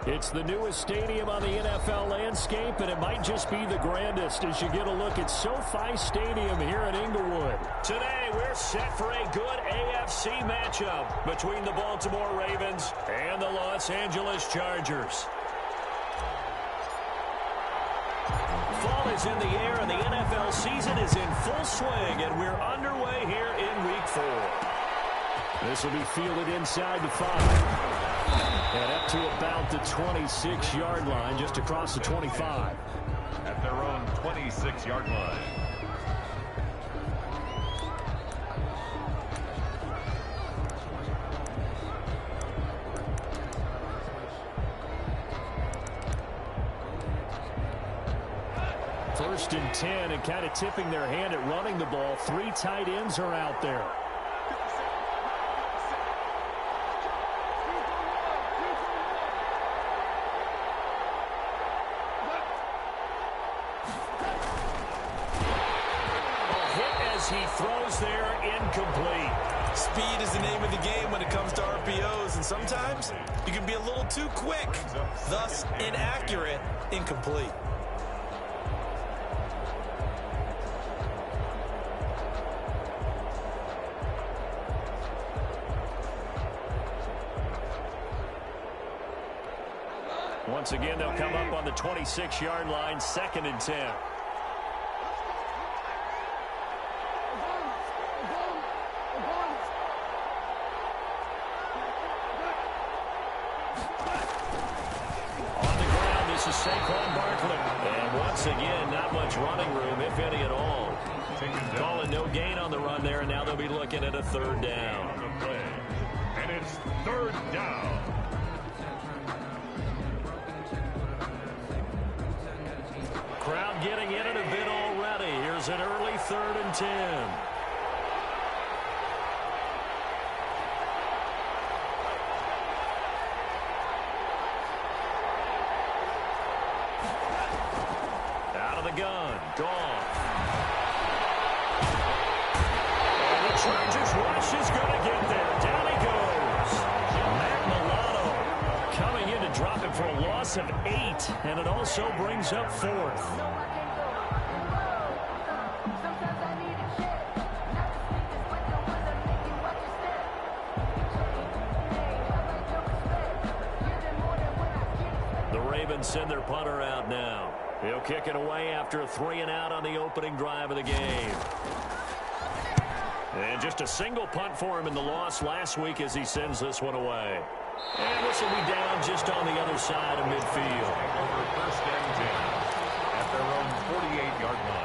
It's the newest stadium on the NFL landscape, and it might just be the grandest as you get a look at SoFi Stadium here in Inglewood. Today, we're set for a good AFC matchup between the Baltimore Ravens and the Los Angeles Chargers. Fall is in the air, and the NFL season is in full swing, and we're underway here in Week 4. This will be fielded inside the 5. And up to about the 26-yard line, just across the 25. At their own 26-yard line. First and 10, and kind of tipping their hand at running the ball. 3 tight ends are out there. He throws there, incomplete. Speed is the name of the game when it comes to RPOs, and sometimes you can be a little too quick, thus inaccurate, incomplete. Once again, they'll come up on the 26-yard line, 2nd and 10. And once again, not much running room, if any at all. Calling no gain on the run there, and now they'll be looking at a 3rd down. And it's 3rd down. Crowd getting in it a bit already. Here's an early 3rd and 10. Gun, gone. And the Chargers rush is going to get there. Down he goes. Matt Milano coming in to drop it for a loss of 8, and it also brings up 4th. The Ravens send their punter out now. He'll kick it away after a 3-and-out on the opening drive of the game. And just a single punt for him in the loss last week as he sends this one away. And this will be down just on the other side of midfield. First and 10 at their own 48-yard line.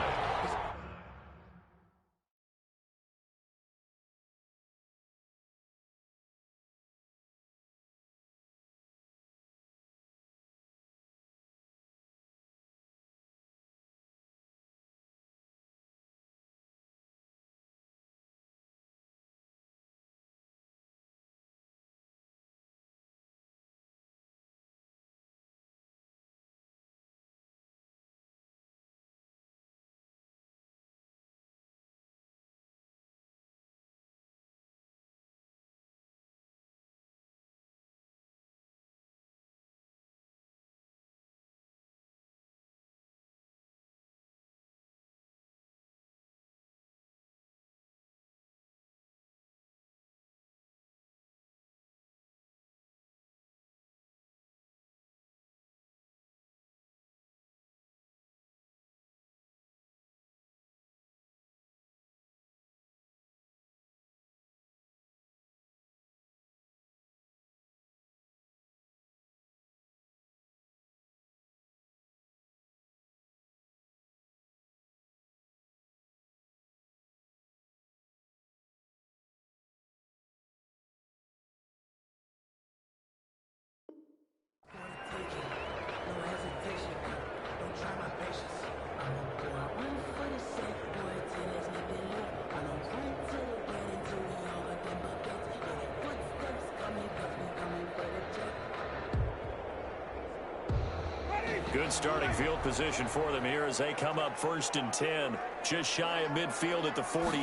Good starting field position for them here as they come up 1st and 10, just shy of midfield at the 48.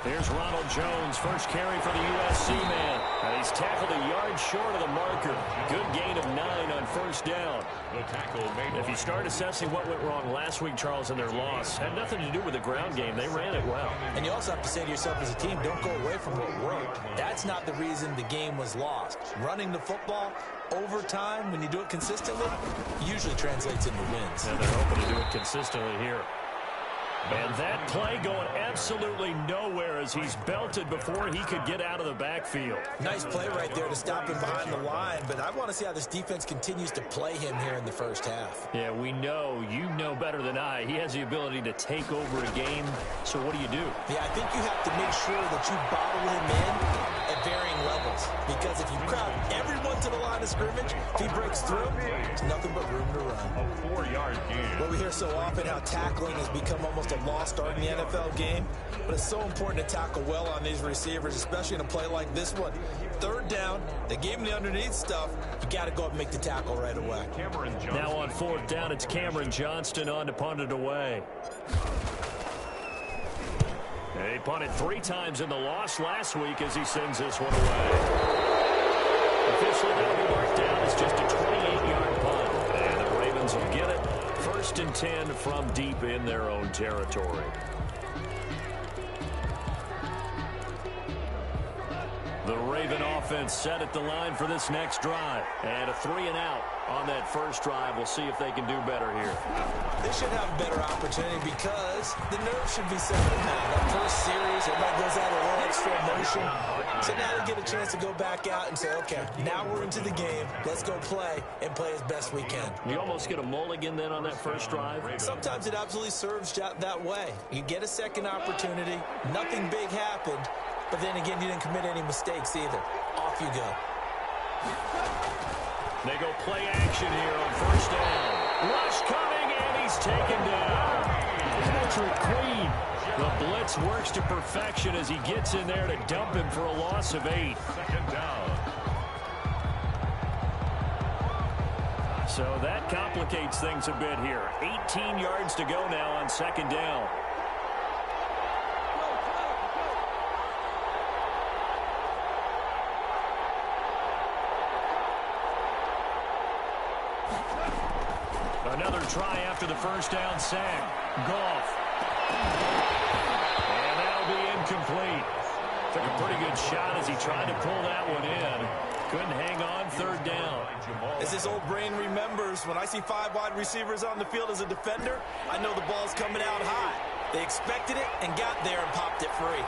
Here's Ronald Jones, first carry for the USC man. And he's tackled a yard short of the marker. Good gain of 9 on first down. The tackle made. If you start assessing what went wrong last week, Charles, in their loss, had nothing to do with the ground game. They ran it well. And you also have to say to yourself as a team, don't go away from what worked. That's not the reason the game was lost. Running the football over time, when you do it consistently, usually translates into wins. And they're hoping to do it consistently here. And that play going absolutely nowhere as he's belted before he could get out of the backfield. Nice play right there to stop him behind the line, but I want to see how this defense continues to play him here in the first half. Yeah, we know, you know better than I, he has the ability to take over a game, so what do you do? Yeah, I think you have to make sure that you bottle him in at varying levels, because if you crowd everyone to the line of scrimmage, if he breaks through, there's nothing but room to run. A 4-yard gain. Well, we hear so often how tackling has become almost a lost art in the NFL game, but it's so important to tackle well on these receivers, especially in a play like this one. Third down, they gave him the underneath stuff. You got to go up and make the tackle right away. Now on fourth down, it's Cameron Johnston on to punt it away. He punted 3 times in the loss last week as he sends this one away. Officially, that'll be marked down as just a 28-yard punt. And the Ravens will get it. 1st and 10 from deep in their own territory. The Raven offense set at the line for this next drive. And a 3-and-out on that first drive. We'll see if they can do better here. They should have a better opportunity because the nerves should be settling now. That first series, everybody goes out a little extra emotion. So now they get a chance to go back out and say, okay, now we're into the game. Let's go play and play as best we can. You almost get a mulligan then on that first drive? Sometimes it absolutely serves that way. You get a second opportunity. Nothing big happened. But then again, you didn't commit any mistakes either. Off you go. They go play action here on first down. Rush coming, and he's taken down. Patrick Queen. The blitz works to perfection as he gets in there to dump him for a loss of 8. 2nd down. So that complicates things a bit here. 18 yards to go now on 2nd down. Another try after the first down sack. Goff. And that'll be incomplete. Took a pretty good shot as he tried to pull that one in. Couldn't hang on 3rd down. As this old brain remembers, when I see 5 wide receivers on the field as a defender, I know the ball's coming out high. They expected it and got there and popped it free.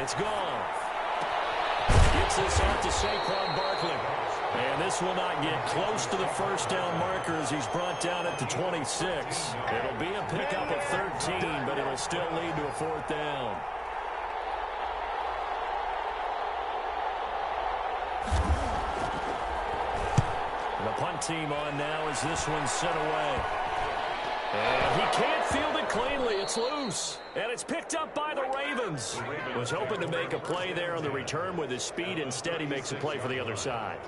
It's gone. Gets this out to Saquon Barkley. And this will not get close to the first down marker as he's brought down at the 26. It'll be a pickup of 13, but it'll still lead to a 4th down. The punt team on now as this one's sent away. And he can't field it cleanly. It's loose. And it's picked up by the Ravens. Was hoping to make a play there on the return with his speed. Instead, he makes a play for the other side.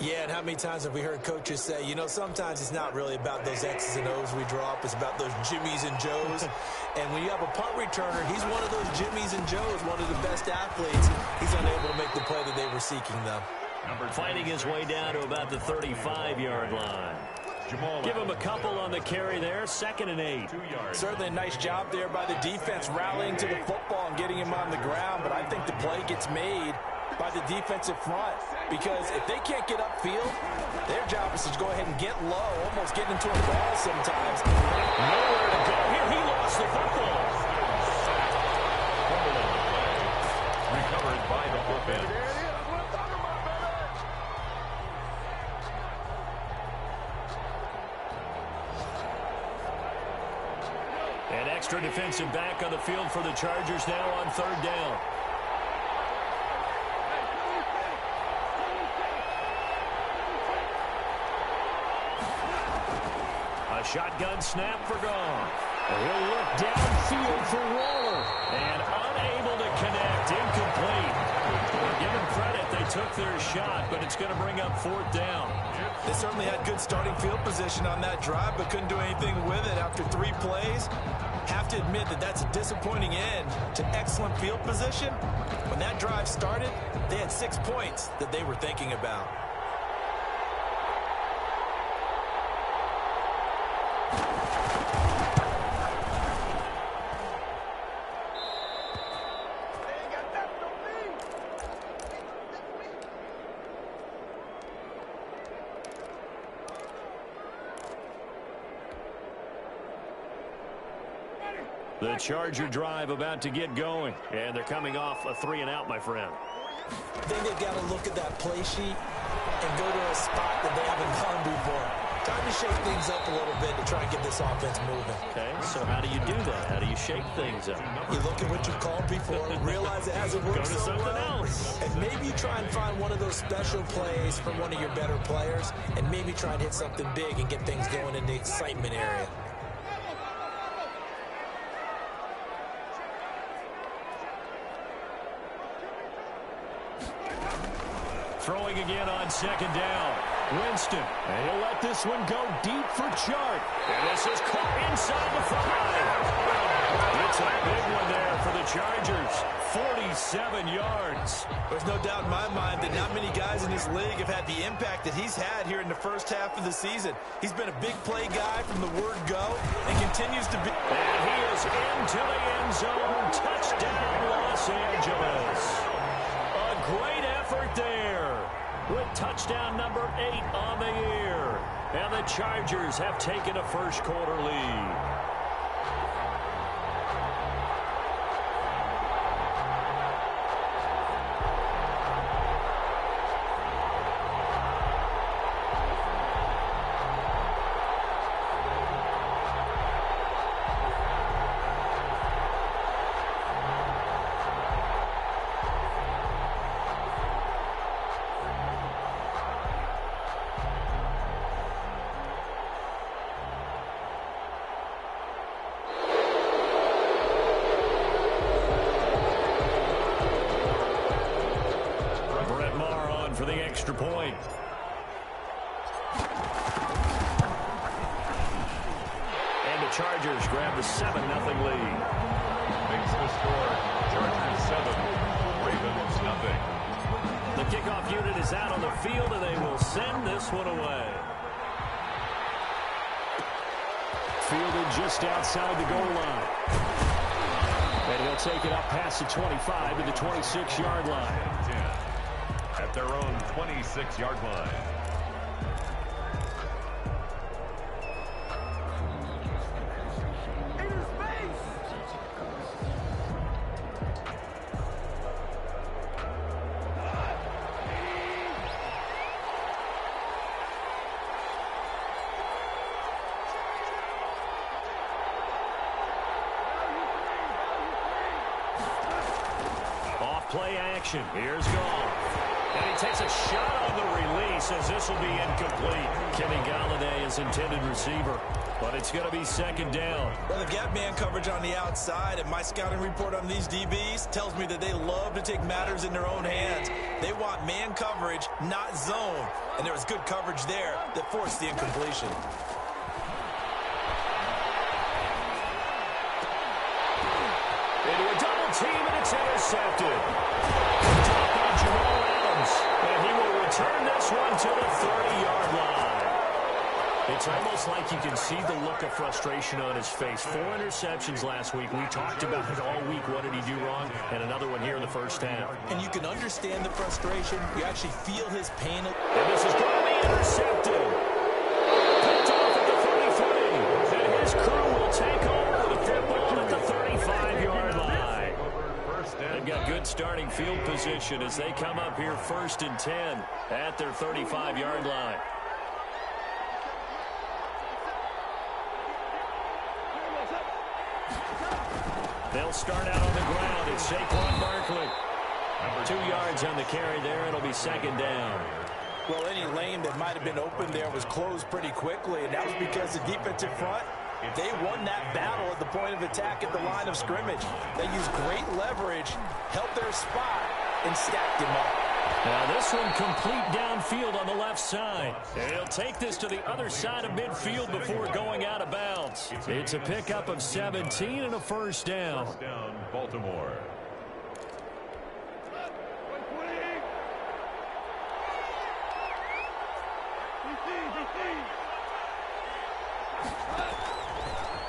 Yeah, and how many times have we heard coaches say, you know, sometimes it's not really about those X's and O's we drop. It's about those Jimmies and Joes. And when you have a punt returner, he's one of those Jimmies and Joes, one of the best athletes. He's unable to make the play that they were seeking, though. Fighting his way down to about the 35-yard line. Give him a couple on the carry there. 2nd and 8. Certainly a nice job there by the defense rallying to the football and getting him on the ground. But I think the play gets made by the defensive front because if they can't get upfield, their job is to go ahead and get low, almost get into a ball sometimes. Nowhere to go here. He lost the football. Recovered by the offense. An extra defensive back on the field for the Chargers now on 3rd down. A shotgun snap for Goff. He'll look downfield for Waller. And unable to connect. Incomplete. Give him credit. They took their shot, but it's going to bring up 4th down. They certainly had good starting field position on that drive, but couldn't do anything with it after 3 plays. Have to admit that that's a disappointing end to excellent field position. When that drive started, they had 6 points that they were thinking about. The Charger drive about to get going. And they're coming off a 3-and-out, my friend. I think they've got to look at that play sheet and go to a spot that they haven't gone before. Time to shake things up a little bit to try and get this offense moving. Okay, so how do you do that? How do you shake things up? You look at what you've called before, realize it hasn't worked so well, and maybe you try and find one of those special plays from one of your better players, and maybe try and hit something big and get things going in the excitement area. Throwing again on 2nd down. Winston. And he'll let this one go deep for Chart. And this is caught inside the 5. It's a big one there for the Chargers. 47 yards. There's no doubt in my mind that not many guys in this league have had the impact that he's had here in the first half of the season. He's been a big play guy from the word go and continues to be. And he is into the end zone. Touchdown, Los Angeles. A great effort there, with touchdown number 8 on the year. And the Chargers have taken a first-quarter lead. For the extra point. And the Chargers grab the 7-0 lead. Makes the score. Chargers 7, Ravens nothing. The kickoff unit is out on the field, and they will send this one away. Fielded just outside the goal line. And he'll take it up past the 25 to the 26-yard line. 10. At their own 26-yard line. Off play action. Here's Goff. And he takes a shot on the release as this will be incomplete. Kenny Galladay is intended receiver, but it's going to be 2nd down. Well, the gap man coverage on the outside, and my scouting report on these DBs tells me that they love to take matters in their own hands. They want man coverage, not zone. And there was good coverage there that forced the incompletion. Into a double team, and it's intercepted. And he will return this one to the 30-yard line. It's almost like you can see the look of frustration on his face. 4 interceptions last week. We talked about it all week. What did he do wrong? And another one here in the first half. And you can understand the frustration. You actually feel his pain. And this is going to be intercepted. Picked off at the 33. And his crew will take over the football at the 35-yard line. They've got good starting field position as they come up here 1st and 10 at their 35-yard line. They'll start out on the ground. It's Saquon Barkley. 2 yards on the carry there. It'll be 2nd down. Well, any lane that might have been open there was closed pretty quickly, and that was because the defensive front, they won that battle at the point of attack at the line of scrimmage. They used great leverage, held their spot, and stacked him up. Now this one complete downfield on the left side. He'll take this to the other side of midfield before going out of bounds. It's a pickup of 17 and a first down. First down, Baltimore.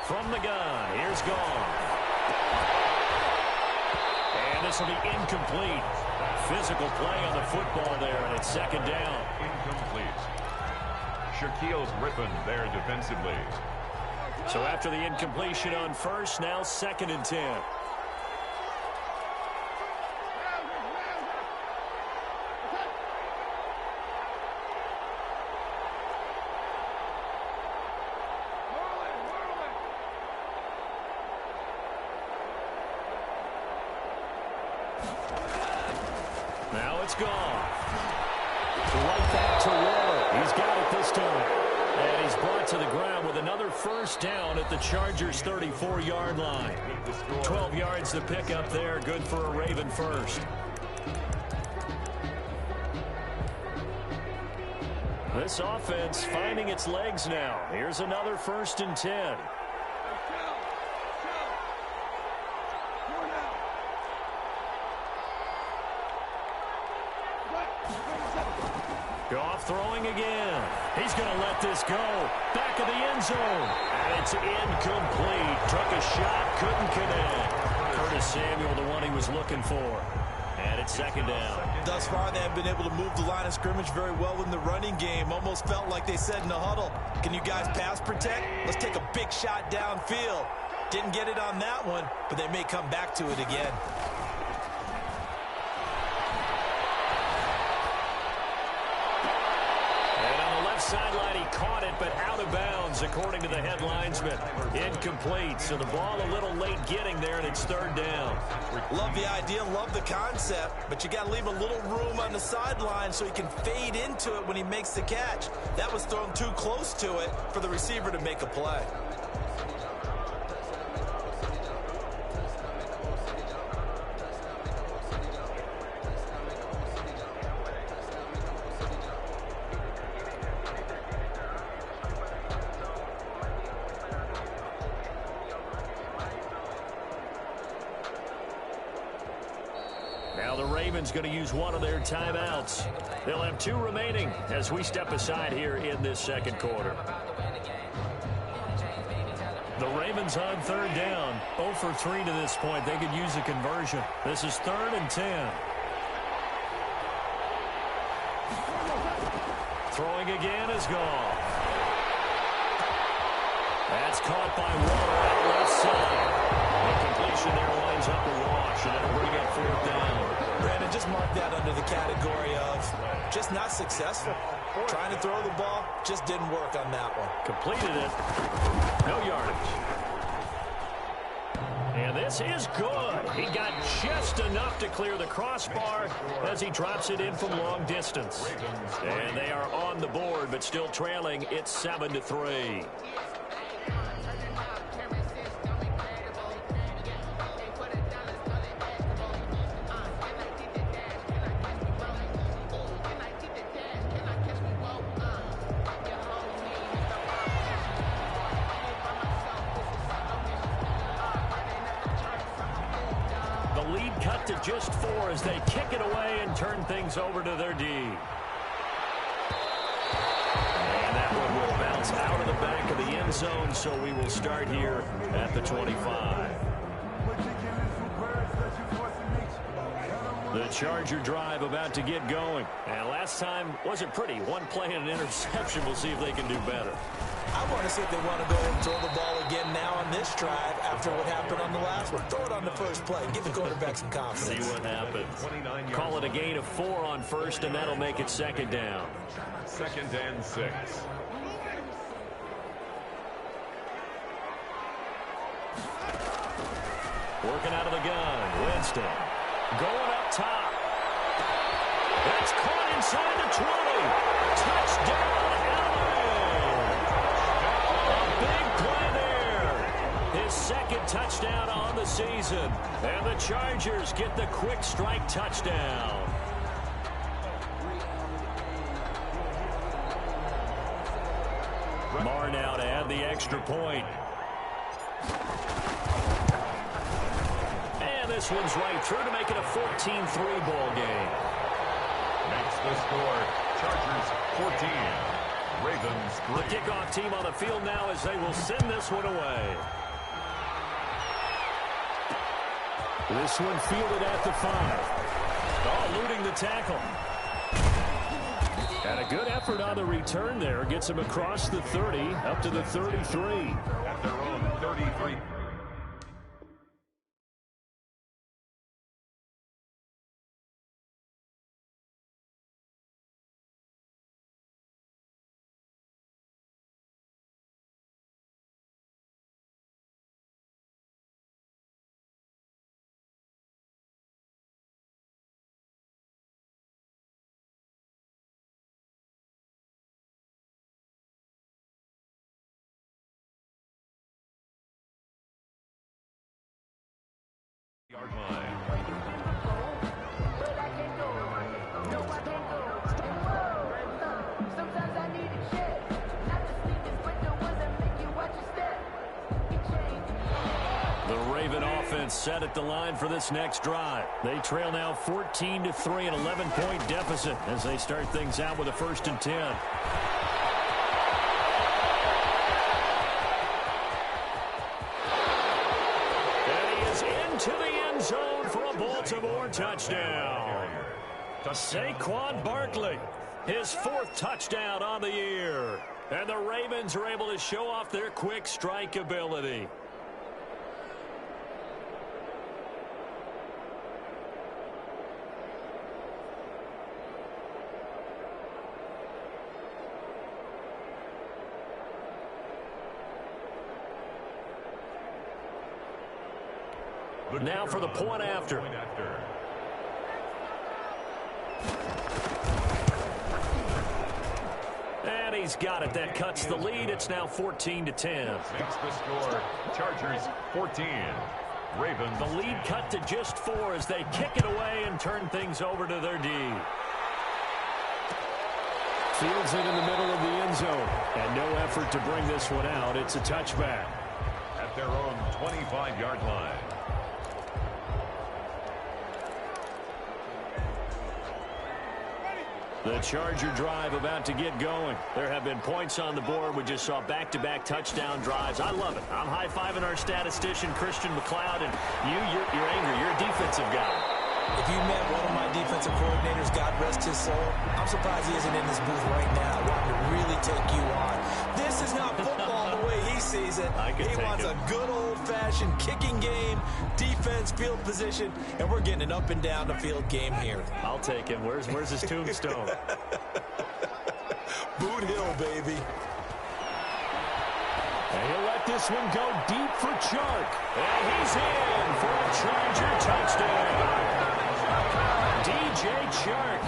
From the gun, here's Gone. And this will be incomplete. Physical play on the football there, and it's second down. Incomplete. Shaquille Griffin there defensively. So after the incompletion on first, now second and 10. Now it's gone. Right back to Waller. He's got it this time. And he's brought to the ground with another first down at the Chargers' 34-yard line. 12 yards to pick up there. Good for a Raven first. This offense finding its legs now. Here's another first and 10. Goff throwing again. He's going to let this go. Back of the end zone. And it's incomplete. Took a shot, couldn't connect. Curtis Samuel, the one he was looking for. And it's second down. Thus far, they have been able to move the line of scrimmage very well in the running game. Almost felt like they said in the huddle, can you guys pass protect? Let's take a big shot downfield. Didn't get it on that one, but they may come back to it again. Sideline, he caught it, but out of bounds, according to the head linesman. Incomplete, so the ball a little late getting there, and it's third down. Love the idea, love the concept, but you got to leave a little room on the sideline so he can fade into it when he makes the catch. That was thrown too close to it for the receiver to make a play. Now the Ravens going to use one of their timeouts. They'll have 2 remaining as we step aside here in this second quarter. The Ravens on third down. 0 for 3 to this point. They could use a conversion. This is 3rd and 10. Throwing again is gone. That's caught by Waller out left side. The completion there winds up a wash, and it'll bring up 4th down. Brandon, just mark that under the category of just not successful. Trying to throw the ball, just didn't work on that one. Completed it. No yardage. And this is good. He got just enough to clear the crossbar as he drops it in from long distance. And they are on the board, but still trailing. It's 7-3. To just 4 as they kick it away and turn things over to their D. And that one will bounce out of the back of the end zone, so we will start here at the 25. The Charger drive about to get going. And last time wasn't pretty. One play and an interception. We'll see if they can do better. I want to see if they want to go and throw the ball again now on this drive after what happened on the last one. Throw it on the first play. Give the quarterback some confidence. See what happens. Call it a gain of 4 on first, and that'll make it second down. 2nd and 6. Working out of the gun. Winston. Going up top. That's caught inside the 20. Touchdown, LA. A big play there. His second touchdown on the season. And the Chargers get the quick strike touchdown. the extra point. And this one's right through to make it a 14-3 ball game. Makes the score. Chargers 14. Ravens 3. The kickoff team on the field now as they will send this one away. This one fielded at the 5. Oh, eluding the tackle. And a good effort on the return there. Gets him across the 30, up to the 33. At their own 33. Yard line. The Raven offense set at the line for this next drive. They trail now 14-3, an 11-point deficit as they start things out with a 1st and 10. To the end zone for a Baltimore touchdown. Saquon Barkley, his 4th touchdown on the year. And the Ravens are able to show off their quick strike ability. Now for the point after. And he's got it. That cuts the lead. It's now 14-10. Makes the score. Chargers 14. Ravens. The lead cut to just 4 as they kick it away and turn things over to their D. Fields it in the middle of the end zone. And no effort to bring this one out. It's a touchback. At their own 25-yard line. The Charger drive about to get going. There have been points on the board. We just saw back-to-back touchdown drives. I love it. I'm high-fiving our statistician, Christian McLeod, and you're angry. You're a defensive guy. If you met one of my defensive coordinators, God rest his soul, I'm surprised he isn't in this booth right now wanting to really take you on. This is not football the way he sees it. He wants a good old-fashioned kicking game, defense, field position, and we're getting an up-and-down-the-field game here. I'll take him. Where's his tombstone? Boot Hill, baby. And he'll let this one go deep for Chark. And he's in for a Charger touchdown. DJ Chark,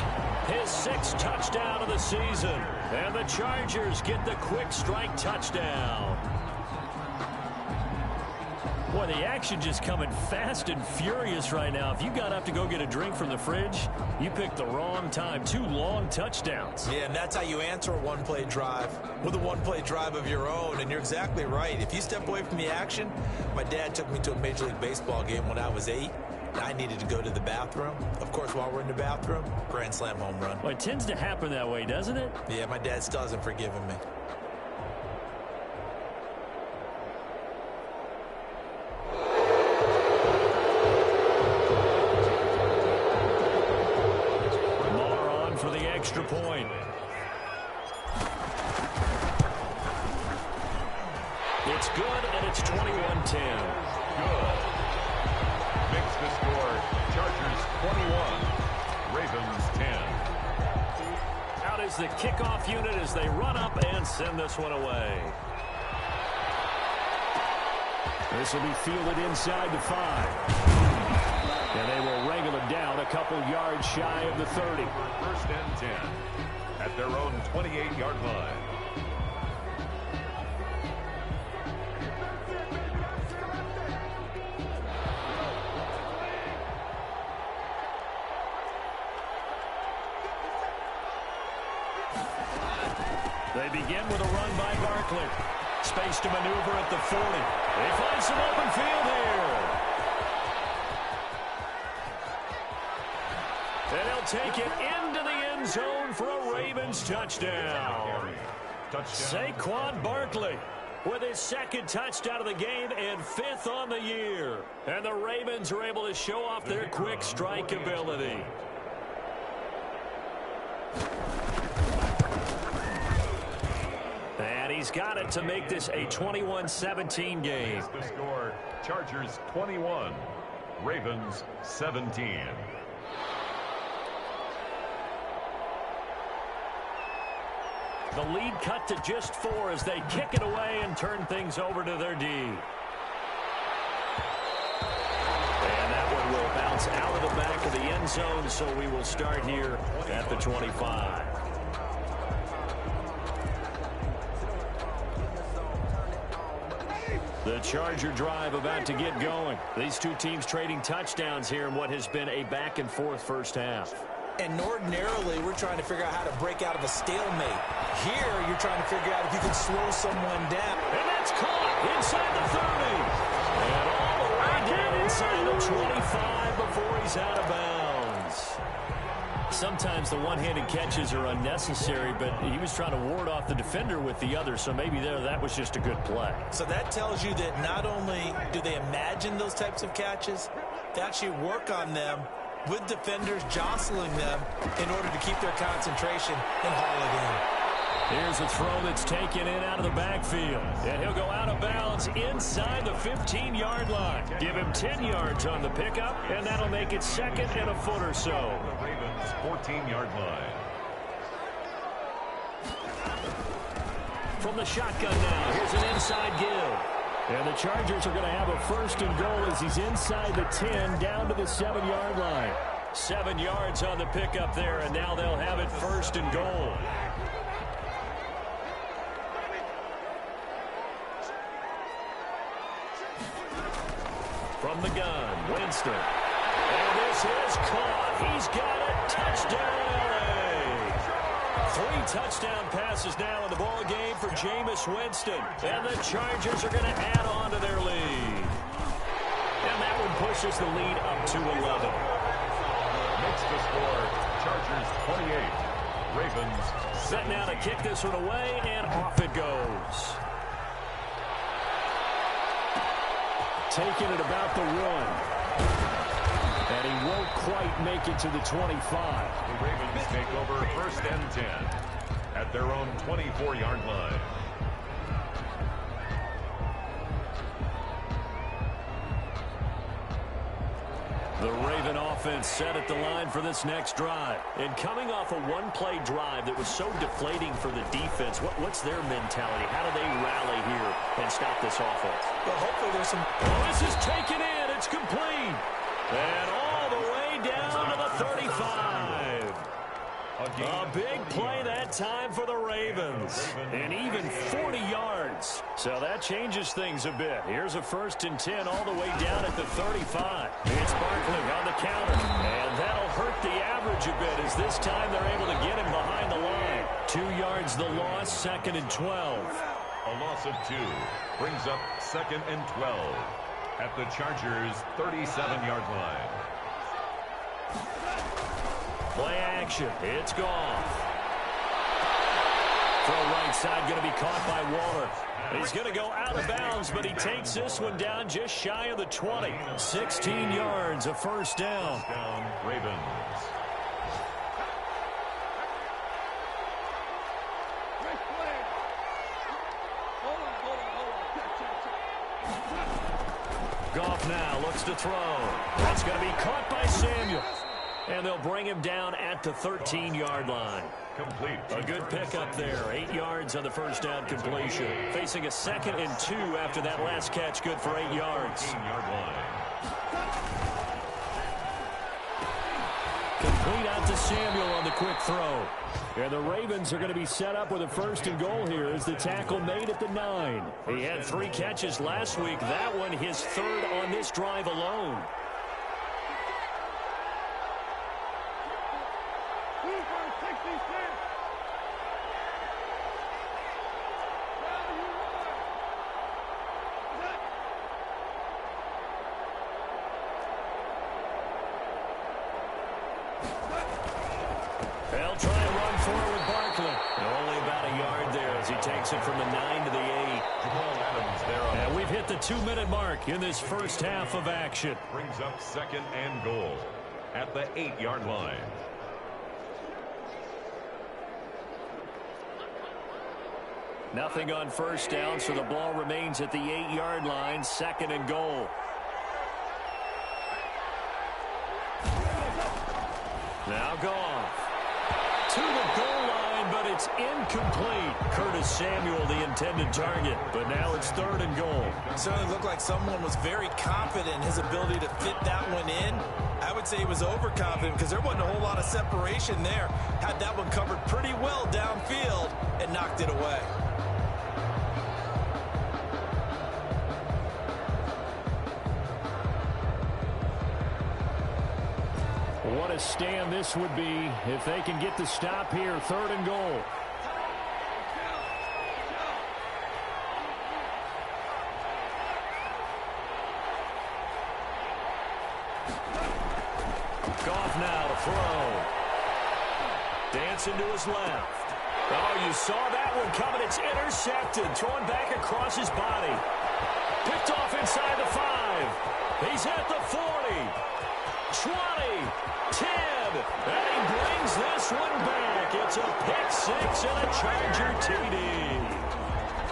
his 6th touchdown of the season. And the Chargers get the quick strike touchdown. Boy, the action just coming fast and furious right now. If you got up to go get a drink from the fridge, you picked the wrong time. 2 long touchdowns. Yeah, and that's how you answer a one-play drive with a one-play drive of your own. And you're exactly right. If you step away from the action, my dad took me to a Major League Baseball game when I was 8. I needed to go to the bathroom. Of course, while we're in the bathroom, grand slam home run. Well, it tends to happen that way, doesn't it? Yeah, my dad still hasn't forgiven me. For the extra point. It's good, and it's 21-10. Good. Makes the score. Chargers 21. Ravens 10. Out is the kickoff unit as they run up and send this one away. This will be fielded inside the 5. And they will wrangle it down a couple yards shy of the 30. 1st and 10 at their own 28-yard line. They begin with a run by Barkley. Space to maneuver at the 40. They find some open field here. And he'll take it into the end zone for a Ravens touchdown. Saquon Barkley with his second touchdown of the game and 5th on the year. And the Ravens are able to show off their quick strike ability. And he's got it to make this a 21-17 game. The score, Chargers 21, Ravens 17. The lead cut to just 4 as they kick it away and turn things over to their D. And that one will bounce out of the back of the end zone, so we will start here at the 25. The Charger drive about to get going. These two teams trading touchdowns here in what has been a back-and-forth first half. And ordinarily, we're trying to figure out how to break out of a stalemate. Here, you're trying to figure out if you can slow someone down. And that's caught inside the 30. And all the way down inside the 25 before he's out of bounds. Sometimes the one-handed catches are unnecessary, but he was trying to ward off the defender with the other, so maybe that was just a good play. So that tells you that not only do they imagine those types of catches, they actually work on them with defenders jostling them in order to keep their concentration and haul it in. Here's a throw that's taken in out of the backfield. And he'll go out of bounds inside the 15-yard line. Give him 10 yards on the pickup, and that'll make it 2nd and a foot or so. The Ravens 14-yard line. From the shotgun now, here's an inside give. And the Chargers are going to have a 1st and goal as he's inside the 10 down to the 7-yard line. 7 yards on the pickup there, and now they'll have it 1st and goal. From the gun, Winston. And this is caught. He's got it. Touchdown, LA. 3 touchdown passes now in the ball game for Jameis Winston. And the Chargers are going to add on to their lead. And that one pushes the lead up to 11. Makes the score, Chargers 28, Ravens. Set now to kick this one away, and off it goes. Taking it about the 1. And he won't quite make it to the 25. The Ravens take over 1st and 10 at their own 24-yard line. The Raven offense set at the line for this next drive. And coming off a one-play drive that was so deflating for the defense, what's their mentality? How do they rally here and stop this offense? Well, hopefully there's some... Oh, this is taken in. It's complete. And all the way down to the 35. A big play that time for the Ravens. And even 40 yards. So that changes things a bit. Here's a 1st and 10 all the way down at the 35. It's Barkley on the counter. And that'll hurt the average a bit as this time they're able to get him behind the line. 2 yards the loss, 2nd and 12. A loss of 2 brings up 2nd and 12 at the Chargers' 37-yard line. Play action. It's gone. Throw right side going to be caught by Waller. He's going to go out of bounds, but he takes this one down just shy of the 20. 16 yards, a 1st down. Ravens. Goff now looks to throw. That's going to be caught by Samuel. And they'll bring him down at the 13-yard line. Complete. A good pickup there. 8 yards on the 1st down completion. Facing a 2nd and 2 after that last catch. Good for 8 yards. 13-yard line. Complete out to Samuel on the quick throw. And the Ravens are going to be set up with a 1st and goal here as the tackle made at the 9. He had 3 catches last week. That one his 3rd on this drive alone. quickly. Only about a yard there as he takes it from the 9 to the 8. And we've hit the 2-minute mark in this first half of action. Brings up second and goal at the 8-yard line. Nothing on first down, so the ball remains at the 8-yard line, second and goal. Now Goff to the goal line, but it's incomplete. Curtis Samuel, the intended target, but now it's third and goal. It certainly looked like someone was very confident in his ability to fit that one in. I would say he was overconfident because there wasn't a whole lot of separation there. Had that one covered pretty well downfield and knocked it away. What a stand this would be if they can get the stop here. Third and goal. Goff now to throw. Dancing to his left. Oh, you saw that one coming. It's intercepted. Thrown back across his body. Picked off inside the 5. He's at the 40. 20, 10, and he brings this one back. It's a pick 6 and a Charger TD.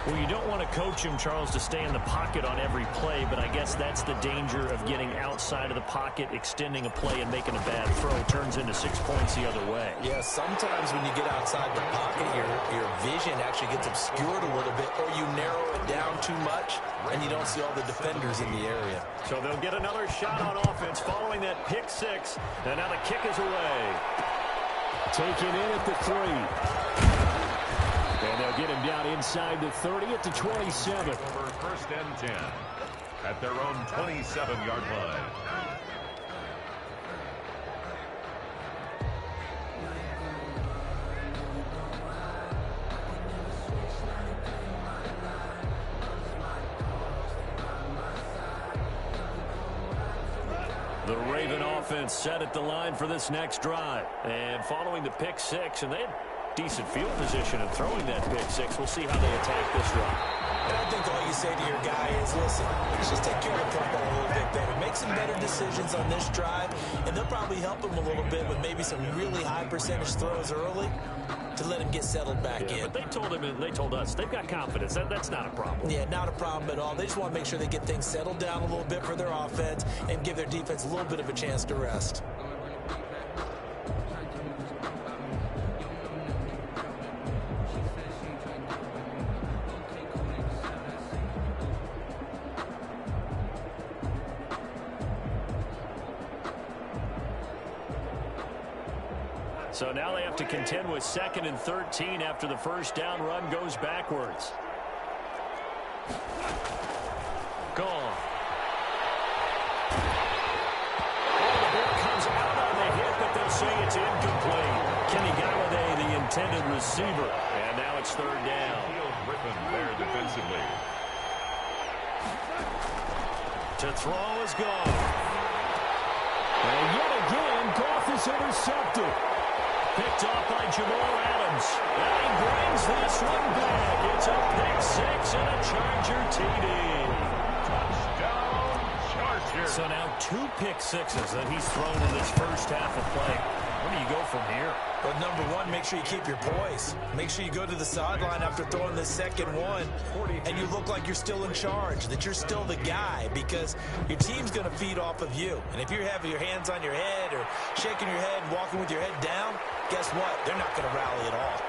Well, you don't want to coach him, Charles, to stay in the pocket on every play, but I guess that's the danger of getting outside of the pocket, extending a play, and making a bad throw. Turns into 6 points the other way. Yeah, sometimes when you get outside the pocket, your vision actually gets obscured a little bit, or you narrow it down too much, and you don't see all the defenders in the area. So they'll get another shot on offense following that pick 6, and now the kick is away. Taken in at the 3. And they'll get him down inside the 30 at the 27. Over first and 10 at their own 27-yard line. The Raven offense set at the line for this next drive. And following the pick 6, and they had decent field position in throwing that pick 6. We'll see how they attack this run. And I think all you say to your guy is, listen, let's just take care of the football a little bit better. Make some better decisions on this drive, and they'll probably help him a little bit with maybe some really high percentage throws early to let him get settled back in. But they told him, and they told us, they've got confidence. That's not a problem. Yeah, not a problem at all. They just want to make sure they get things settled down a little bit for their offense and give their defense a little bit of a chance to rest. So now they have to contend with 2nd and 13 after the first down run goes backwards. Gone. Oh, the ball comes out on the hit, but they'll say it's incomplete. Kenny Galladay, the intended receiver. And now it's third down. Griffin there defensively. To throw is Goff. And yet again, Goff is intercepted. Picked off by Jamal Adams. And he brings this one back. It's a pick 6 and a Charger TD. Touchdown, Chargers. So now 2 pick 6s that he's thrown in this first half of play. Where do you go from here? But number one, make sure you keep your poise. Make sure you go to the sideline after throwing the second one, and you look like you're still in charge, that you're still the guy, because your team's going to feed off of you. And if you're having your hands on your head or shaking your head and walking with your head down, guess what? They're not going to rally at all.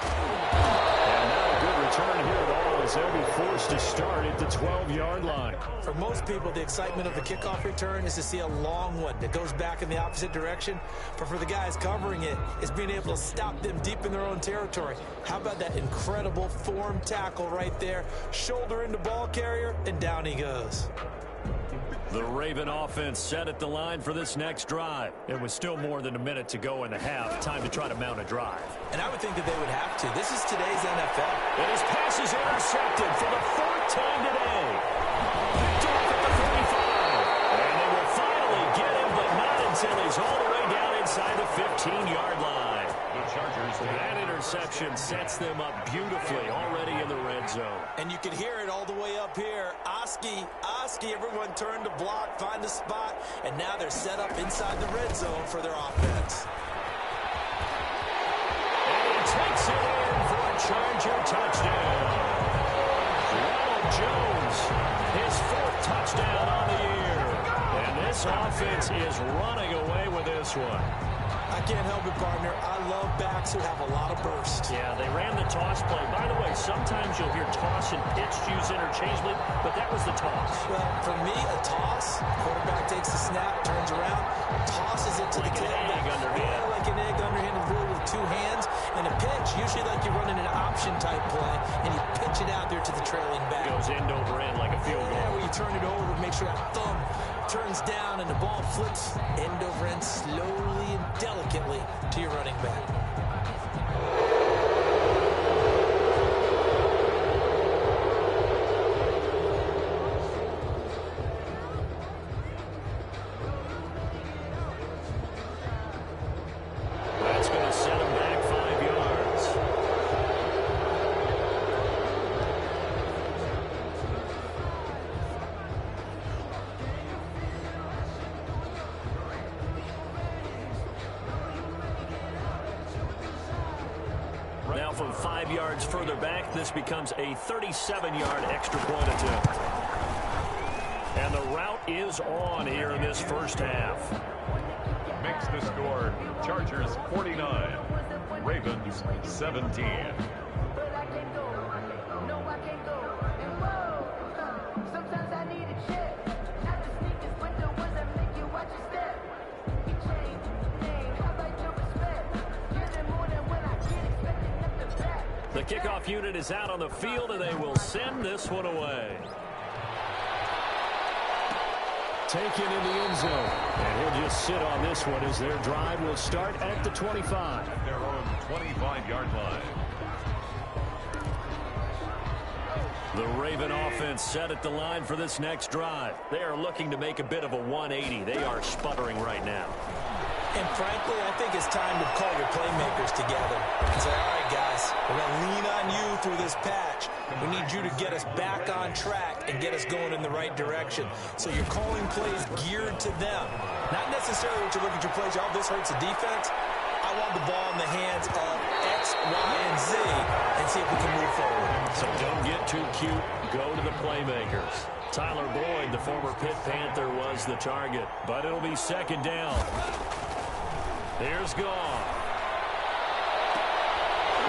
And not a good return here at all as they'll be forced to start at the 12-yard line. For most people, the excitement of the kickoff return is to see a long one that goes back in the opposite direction. But for the guys covering it, it's being able to stop them deep in their own territory. How about that incredible form tackle right there? Shoulder into ball carrier, and down he goes. The Raven offense set at the line for this next drive. It was still more than a minute to go in the half. Time to try to mount a drive. And I would think that they would have to. This is today's NFL. And his pass is intercepted for the 4th time today. Picked off at the 35. And they will finally get him, but not until he's all the way down inside the 15-yard line. The Chargers. That interception sets them up beautifully already in the red zone. And you can hear it all the way up here. Oski, everyone turned to block, find a spot, and now they're set up inside the red zone for their offense. And he takes it in for a Charger touchdown. Ronald Jones, his 4th touchdown on the year. And this offense is running away with this one. I can't help it, partner. I love backs who have a lot of burst. Yeah, they ran the toss play. By the way, sometimes you'll hear toss and pitch used interchangeably, but that was the toss. Well, for me, a toss, quarterback takes the snap, turns around, tosses it to like the an egg underhand. Yeah, like an egg underhand, really with 2 hands. And a pitch, usually like you're running an option-type play, and you pitch it out there to the trailing back. Goes end over end like a field goal. Yeah, where you turn it over, make sure that thumb turns down and the ball flips end over end slowly and delicately to your running back. That's going to set him back 5 yards. Now from 5 yards further back, this becomes a 37-yard extra point attempt. And the route is on here in this first half. Makes the score Chargers 49, Ravens 17. The kickoff unit is out on the field, and they will send this one away. Taken in the end zone. And he'll just sit on this one as their drive will start at the 25. At their own 25-yard line. The Raven offense set at the line for this next drive. They are looking to make a bit of a 180. They are sputtering right now. And frankly, I think it's time to call your playmakers together and say, all right, guys, we're going to lean on you through this patch. We need you to get us back on track and get us going in the right direction. So you're calling plays geared to them. Not necessarily what you look at your plays, oh, this hurts the defense. I want the ball in the hands of X, Y, and Z and see if we can move forward. So don't get too cute. Go to the playmakers. Tyler Boyd, the former Pitt Panther, was the target. But it'll be second down. Here's Goff.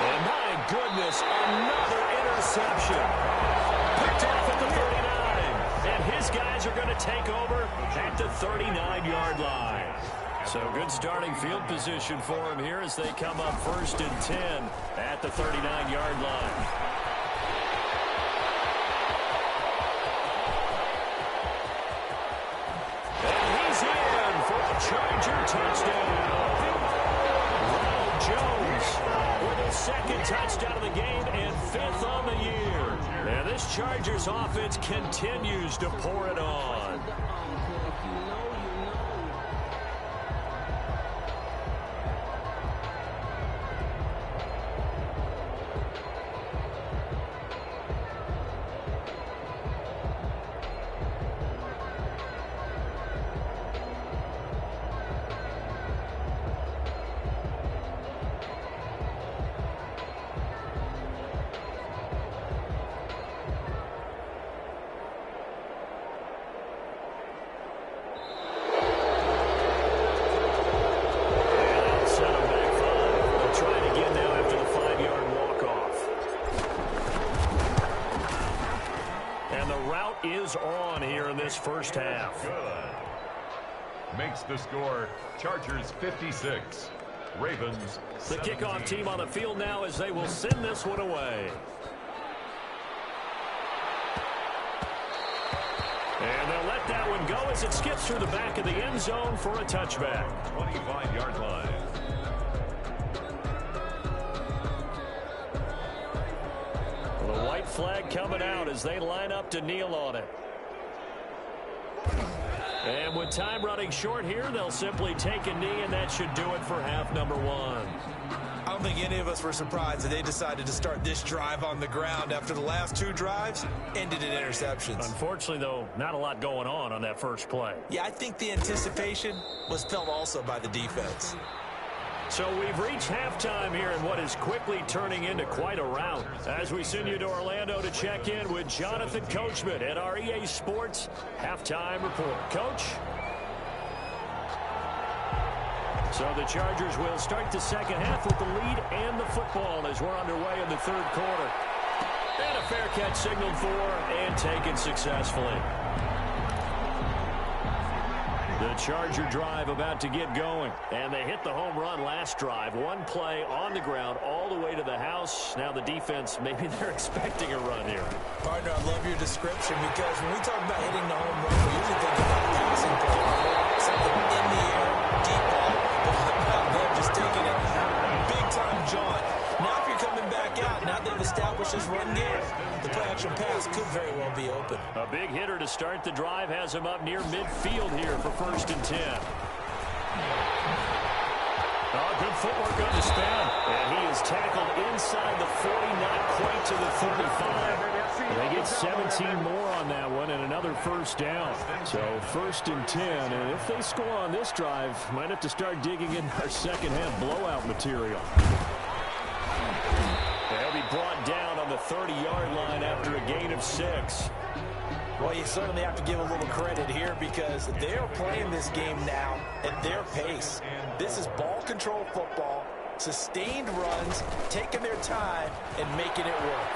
And my goodness, another interception. Picked off at the 39. And his guys are going to take over at the 39-yard line. So good starting field position for him here as they come up 1st and 10 at the 39-yard line. And he's in for a Charger touchdown. Ronald Jones with his 2nd touchdown of the game and 5th on the year. And this Chargers offense continues to pour it on. Is on here in this first half. Good. Makes the score Chargers 56, Ravens 17. The kickoff team on the field now as they will send this one away. And they'll let that one go as it skips through the back of the end zone for a touchback. 25-yard line. The white flag coming out as they line up to kneel on it. And with time running short here, they'll simply take a knee, and that should do it for half number 1. I don't think any of us were surprised that they decided to start this drive on the ground after the last 2 drives ended in interceptions. Unfortunately, though, not a lot going on that first play. Yeah, I think the anticipation was felt also by the defense. So we've reached halftime here in what is quickly turning into quite a rout. As we send you to Orlando to check in with Jonathan Coachman at our EA Sports Halftime Report. Coach? So the Chargers will start the second half with the lead and the football as we're underway in the third quarter. And a fair catch signaled for and taken successfully. The Charger drive about to get going. And they hit the home run last drive. 1 play on the ground all the way to the house. Now the defense, maybe they're expecting a run here. Partner, I love your description because when we talk about hitting the home run, we usually think about passing play. Something in the air, deep ball. But how about them just taking it big-time jaunt? Now if you're coming back out, now they've established this run game, the play-action pass could very well be open. A big hitter to start the drive has him up near midfield here for 1st and 10. Oh, good footwork on the spin. And he is tackled inside the 40, not quite to the 35. They get 17 more on that one and another first down. So 1st and 10. And if they score on this drive, might have to start digging in our second half blowout material. They'll be brought down on the 30-yard line after a gain of 6. Well, you certainly have to give a little credit here because they're playing this game now at their pace. This is ball control football, sustained runs, taking their time, and making it work.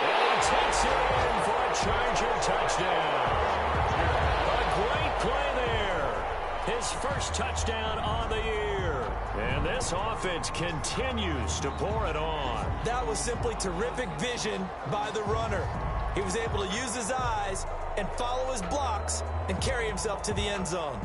And he takes it in for a Charger touchdown. A great play there. His first touchdown on the year. And this offense continues to pour it on. That was simply terrific vision by the runner. He was able to use his eyes and follow his blocks and carry himself to the end zone.